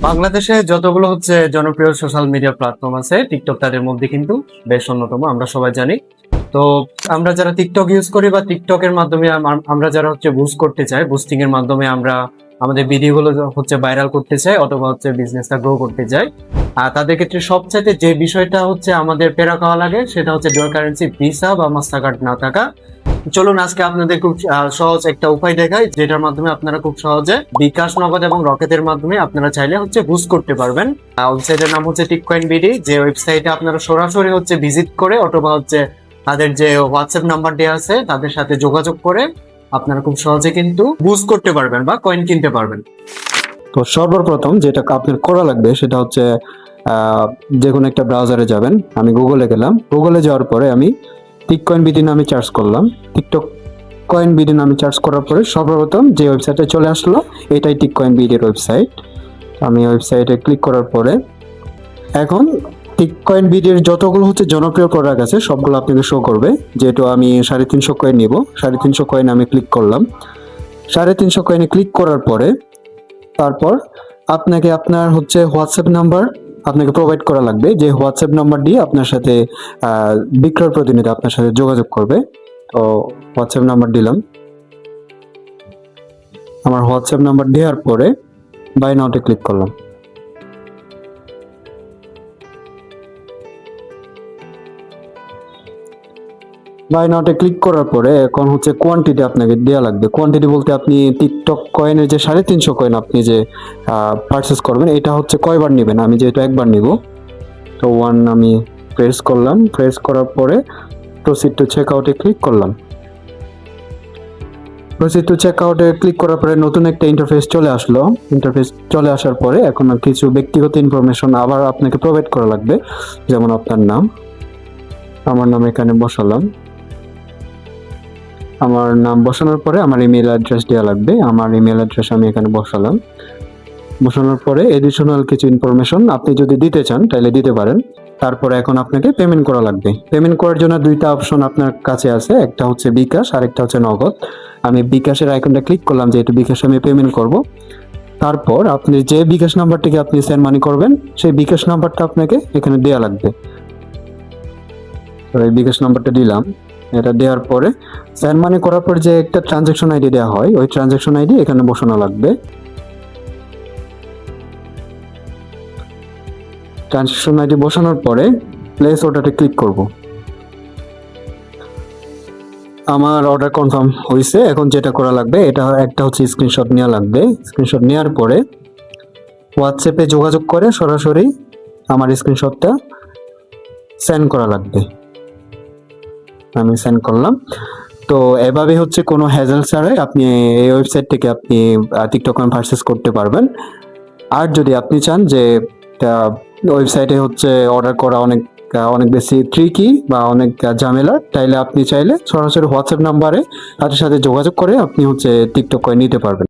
বাংলাদেশে যতগুলো জনপ্রিয় সোশ্যাল মিডিয়া প্ল্যাটফর্ম আছে, টিকটক তাদের মধ্যে কিন্তু বেশ অন্যতম, আমরা সবাই জানি। তো আমরা যারা টিকটক ইউজ করি বা টিকটকের মাধ্যমে আমরা যারা বুস্ট করতে চাই, বুস্টিং এর মাধ্যমে আমরা আমাদের ভিডিওগুলো ভাইরাল করতে চাই অথবা বিজনেসটা গ্রো করতে চাই, আর তাদের ক্ষেত্রে সবচাইতে যে বিষয়টা আমাদের পেরা খাওয়া লাগে সেটা ডুয়াল কারেন্সি ভিসা বা মাস্টার কার্ড না থাকা। চলুন আজকে আপনাদের খুব সহজ একটা উপায় দেখাই, যেটার মাধ্যমে আপনারা খুব সহজে বিকাশ, নগদ এবং রকেটের মাধ্যমে আপনারা চাইলে বুস্ট করতে পারবেন। ওয়েবসাইটের নাম টিককয়েন বিডি, যে ওয়েবসাইটে আপনারা সরাসরি ভিজিট করে অথবা তাদের যে হোয়াটসঅ্যাপ নাম্বার দেওয়া আছে তাদের সাথে যোগাযোগ করে আপনারা খুব সহজে কিন্তু বুস্ট করতে পারবেন বা কয়েন কিনতে পারবেন। তো সর্বপ্রথম যেটা আপনার করা লাগবে সেটা যে কোনো একটা ব্রাউজারে যাবেন। আমি গুগলে গেলাম, গুগলে যাওয়ার পরে আমি টিককয়েন বিডি নামে সার্চ করলাম। টিকটক কয়েন বিডি নামে সার্চ করার পরে সর্বপ্রথম যে ওয়েবসাইটে চলে আসলো এটাই টিককয়েন বিডির ওয়েবসাইট। আমি ওয়েবসাইটে ক্লিক করার পরে এখন টিককয়েন বিডির যতগুলো জনপ্রিয় প্রোডাক্ট আছে সবগুলো আপনাকে শো করবে। যেহেতু আমি 350 কয়েন নিব, 350 কয়েন আমি ক্লিক করলাম। 350 কয়েনে ক্লিক করার পরে তারপর আপনাকে আপনার হোয়াটসঅ্যাপ নাম্বার আপনাকে প্রোভাইড করা লাগবে, যে হোয়াটসঅ্যাপ নাম্বার দিয়ে আপনার সাথে বিক্রয় প্রতিনিধি আপনার সাথে যোগাযোগ করবে। তো হোয়াটসঅ্যাপ নাম্বার দিলাম। আমার হোয়াটসঅ্যাপ নাম্বার দেওয়ার পরে বাই নাওতে ক্লিক করলাম। বাই নাওতে ক্লিক করার পরে এখন কোয়ান্টিটি আপনাকে দেওয়া লাগবে। কোয়ান্টিটি বলতে আপনি টিকটক কয়েনের যে 350 কয়েন আপনি যে পারচেস করবেন এটা কয়বার নেবেন। আমি যেহেতু একবার নিব, তো 1 আমি প্রেস করলাম। প্রেস করার পরে প্রসিড টু চেক আউটে ক্লিক করলাম। প্রসিড টু চেক আউটে ক্লিক করার পরে নতুন একটা ইন্টারফেস চলে আসলো। ইন্টারফেস চলে আসার পরে এখন কিছু ব্যক্তিগত ইনফরমেশন আবার আপনাকে প্রোভাইড করা লাগবে, যেমন আপনার নাম। আমার নাম এখানে বসালাম। আমার নাম বসানোর পরে আমার ইমেল অ্যাড্রেস দেওয়া লাগবে। আমার ইমেল অ্যাড্রেস আমি এখানে বসালাম। বসানোর পরে এডিশনাল কিছু ইনফরমেশন আপনি যদি দিতে চান তাহলে দিতে পারেন। তারপরে এখন আপনাকে পেমেন্ট করা লাগবে। পেমেন্ট করার জন্য দুইটা অপশন আপনার কাছে আছে, একটা বিকাশ আর একটা নগদ। আমি বিকাশের আইকনটা ক্লিক করলাম, যেহেতু বিকাশে আমি পেমেন্ট করব। তারপর আপনি যে বিকাশ নাম্বার থেকে আপনি সেন্ড মানি করবেন সেই বিকাশ নাম্বারটা আপনাকে এখানে দেওয়া লাগবে। তো এই বিকাশ নাম্বারটা দিলাম। এটা দেওয়ার পরে সেন্ড মানি করার পর যে একটা ট্রানজাকশন আইডি দেওয়া হয় ওই ট্রানজাকশন আইডি এখানে বসানো লাগবে। ট্রানজাকশন আইডি বসানোর পরে প্লেস অর্ডারে ক্লিক করব। আমার অর্ডার কনফার্ম হয়েছে। এখন যেটা করা লাগবে এটা একটা স্ক্রিনশট নেওয়া লাগবে। স্ক্রিনশট নেওয়ার পরে হোয়াটসঅ্যাপে যোগাযোগ করে সরাসরি আমার স্ক্রিনশটটা সেন্ড করা লাগবে। আমি সেন্ড করলাম। তো এভাবে কোনো হ্যাজেল ছাড়াই আপনি এই ওয়েবসাইট থেকে আপনি টিকটক কয়েন পারচেস করতে পারবেন। আর যদি আপনি চান যে ওয়েবসাইটে অর্ডার করা অনেক বেশি ট্রিকি বা অনেক ঝামেলা, তাইলে আপনি চাইলে সরাসরি হোয়াটসঅ্যাপ নাম্বারে তাদের সাথে যোগাযোগ করে আপনি টিকটক কয়েন নিতে পারবেন।